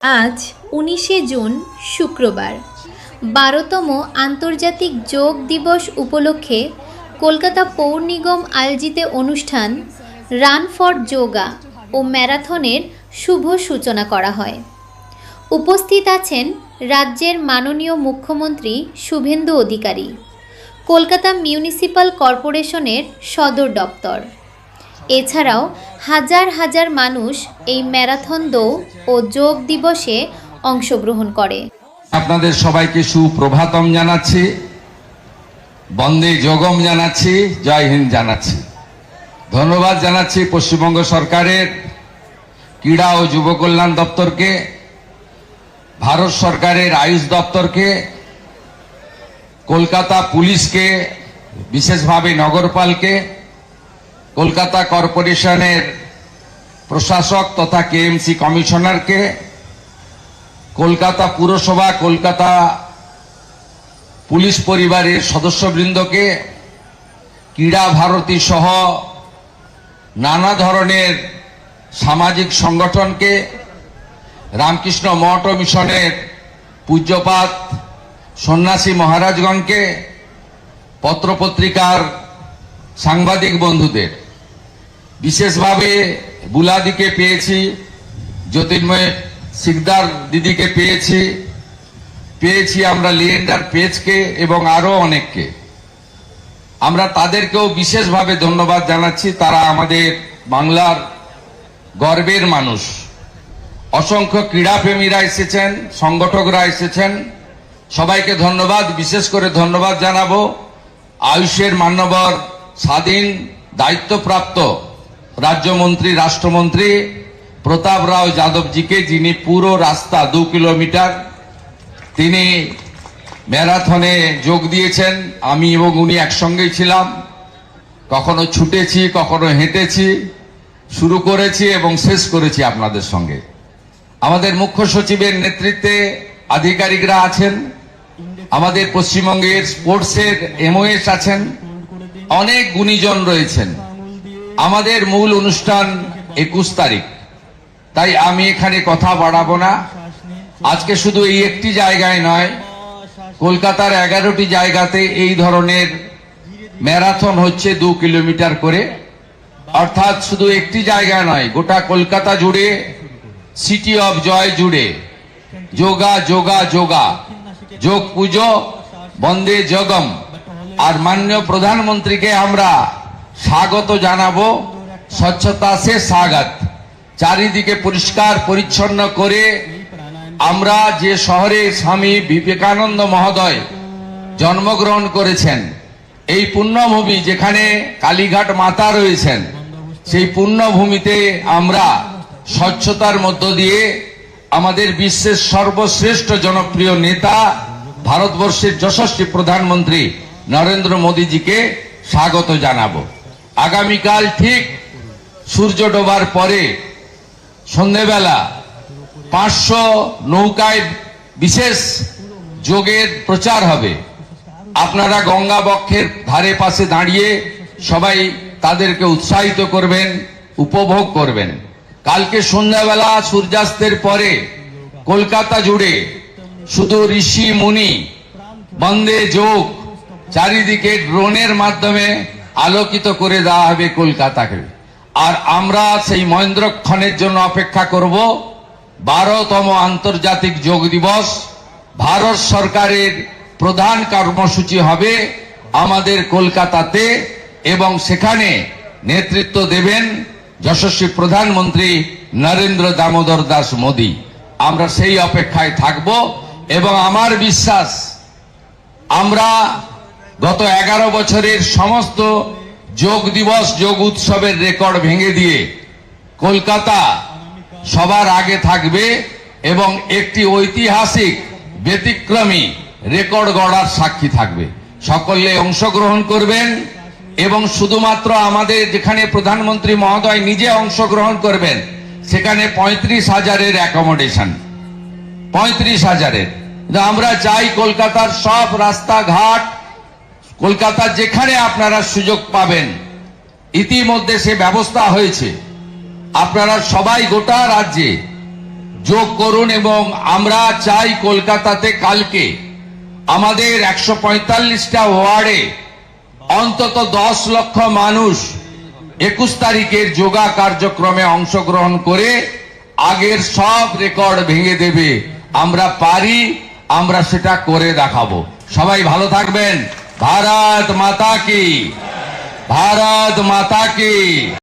আজ ১৯শে জুন শুক্রবার ১২তম আন্তর্জাতিক যোগ দিবস উপলক্ষে কলকাতা পৌর নিগম আয়োজিত অনুষ্ঠান রান ফর যোগা ও ম্যারাথনের শুভ সূচনা করা হয়। উপস্থিত আছেন রাজ্যের মাননীয় মুখ্যমন্ত্রী শুভেন্দু অধিকারী, কলকাতা মিউনিসিপ্যাল কর্পোরেশনের সদর দপ্তর। এছাড়াও হাজার হাজার মানুষ এই ম্যারাথন দৌড় ও যোগ দিবসে অংশগ্রহণ করে। আপনাদের সবাইকে সুপ্রভাতম জানাচ্ছি, বন্দে যোগম জানাচ্ছি, জয় হিন্দ জানাচ্ছি। ধন্যবাদ জানাচ্ছি পশ্চিমবঙ্গ সরকারের ক্রীড়া ও যুব কল্যাণ দপ্তরকে, ভারত সরকারের আয়ুষ দপ্তরকে, কলকাতা পুলিশকে, বিশেষভাবে নগরপালকে, কলকাতা কর্পোরেশনের প্রশাসক তথা কেএমসি কমিশনারকে, কলকাতা পুরসভা, কলকাতা পুলিশ পরিবারের সদস্যবৃন্দকে, ক্রীড়া ভারতী সহ নানা ধরনের সামাজিক সংগঠনকে, রামকৃষ্ণ মঠ ও মিশনের পূজ্যপাত সন্ন্যাসী মহারাজগণকে, পত্রপত্রিকার সাংবাদিক বন্ধুদের, বিশেষভাবে বুলাদিকে পেয়েছি, জ্যোতির্ময় সিকদার দিদিকে পেয়েছি আমরা লিয়েন্ডার পেজকে এবং আরো অনেককে। আমরা তাদেরকেও বিশেষভাবে ধন্যবাদ জানাচ্ছি। তারা আমাদের বাংলার গর্বের মানুষ। অসংখ্য ক্রীড়াপ্রেমীরা এসেছেন, সংগঠকরা এসেছেন, সবাইকে ধন্যবাদ। বিশেষ করে ধন্যবাদ জানাবো আয়ুষের মান্যবর স্বাধীন দায়িত্বপ্রাপ্ত রাজ্যমন্ত্রী, রাষ্ট্রমন্ত্রী প্রতাপ রাও যাদবজিকে, যিনি পুরো রাস্তা 2 কিলোমিটার তিনি ম্যারাথনে যোগ দিয়েছেন। আমি এবং উনি একসঙ্গেই ছিলাম, কখনো ছুটেছি, কখনো হেঁটেছি, শুরু করেছি এবং শেষ করেছি আপনাদের সঙ্গে। আমাদের মুখ্য সচিবের নেতৃত্বে আধিকারিকরা আছেন, আমাদের পশ্চিমবঙ্গের স্পোর্টসের এমওএস আছেন, অনেক গুণীজন রয়েছেন। আমাদের মূল অনুষ্ঠান 21 তারিখ, তাই আমি এখানে কথা বাড়াবো না। আজকে শুধু এই একটি জায়গায় নয়, কলকাতার 11টি জায়গাতে এই ধরনের ম্যারাথন হচ্ছে 2 কিলোমিটার করে। অর্থাৎ শুধু একটি জায়গায় নয়, গোটা কলকাতা জুড়ে, সিটি অফ জয় জুড়ে যোগা যোগা যোগা, যোগ পুজো, বন্দে যোগম। আর মাননীয় প্রধানমন্ত্রীকে আমরা স্বাগত জানাবো, স্বচ্ছতা সে স্বাগত। চারিদিকে পরিষ্কার পরিচ্ছন্ন করে আমরা যে শহরে স্বামী বিবেকানন্দ মহোদয় জন্মগ্রহণ করেছেন, এই পুণ্যভূমি যেখানে কালীঘাট মাতা রয়েছেন, সেই পুণ্যভূমিতে আমরা স্বচ্ছতার মধ্য দিয়ে আমাদের বিশ্বের সর্বশ্রেষ্ঠ জনপ্রিয় নেতা, ভারতবর্ষের যশস্বী প্রধানমন্ত্রী নরেন্দ্র মোদীজিকে স্বাগত জানাবো। আগামীকাল ঠিক সূর্য ডোবার পরে সন্ধেবেলা 500 নৌকায় বিশেষ যোগের প্রচার হবে। আপনারা গঙ্গা বক্ষের ধারে পাশে দাঁড়িয়ে সবাই তাদেরকে উৎসাহিত করবেন, উপভোগ করবেন। কালকে সন্ধ্যাবেলা সূর্যাস্তের পরে কলকাতা জুড়ে শুধু ঋষি মুনি বন্দে যোগ, চারিদিকে ড্রোনের মাধ্যমে আলোকিত করে দেওয়া হবে কলকাতাকে। আর আমরা সেই মহেন্দ্রক্ষণের জন্য অপেক্ষা করব। 12তম আন্তর্জাতিক যোগ দিবস ভারত সরকারের প্রধান কর্মসূচি হবে আমাদের কলকাতাতে, এবং সেখানে নেতৃত্ব দেবেন যশস্বী প্রধানমন্ত্রী নরেন্দ্র দামোদর দাস মোদী। আমরা সেই অপেক্ষায় থাকব এবং আমার বিশ্বাস আমরা গত 11 বছরের সমস্ত যোগ দিবস, যোগ উৎসবের রেকর্ড ভেঙে দিয়ে কলকাতা সবার আগে থাকবে এবং একটি ঐতিহাসিক ব্যতিক্রমী রেকর্ড গড়ার সাক্ষী থাকবে। সকলে অংশগ্রহণ করবেন এবং শুধুমাত্র আমাদের যেখানে প্রধানমন্ত্রী মহোদয় নিজে অংশগ্রহণ করবেন, সেখানে 35,000-এর অ্যাকোমোডেশন, 35,000-এর। আমরা চাই কলকাতার সব রাস্তাঘাট, কলকাতার যেখানে আপনারা সুযোগ পাবেন, ইতিমধ্যে সে ব্যবস্থা হয়েছে। আপনারা সবাই গোটা রাজ্যে যোগ করুন এবং আমরা চাই কলকাতাতে কালকে আমাদের 145টা ওয়ার্ডে অন্তত 10 লক্ষ মানুষ 21 তারিখের যোগা কার্যক্রমে অংশগ্রহণ করে আগের সব রেকর্ড ভেঙে দেবে। আমরা পারি, আমরা সেটা করে দেখাবো। সবাই ভালো থাকবেন। ভারত মাতা কি, ভারত মাতা কি।